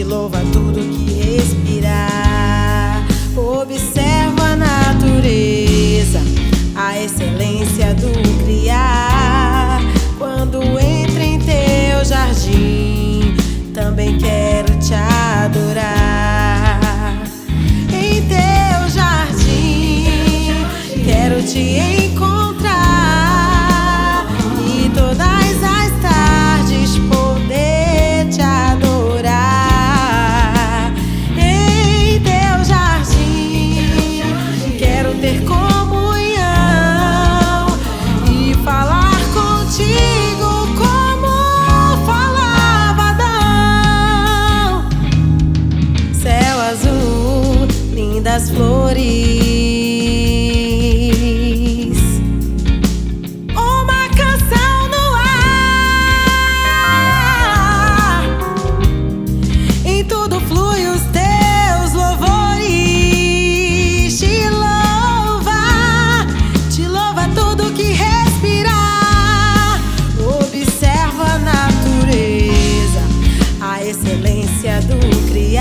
te louva tudo que respirar. Observa a natureza, a excelência do criar. Quando entro em teu jardim, também quero te adorar. Em teu jardim, quero te encontrar e todas as tardes poder te adorar. Em teu jardim, quero ter comunhão e falar contigo como falava Adão. Céu azul, lindas flores, uma canção no ar. Em tudo flui os teus louvores. Te louva tudo que respirar. Observa a natureza, a excelência do criar.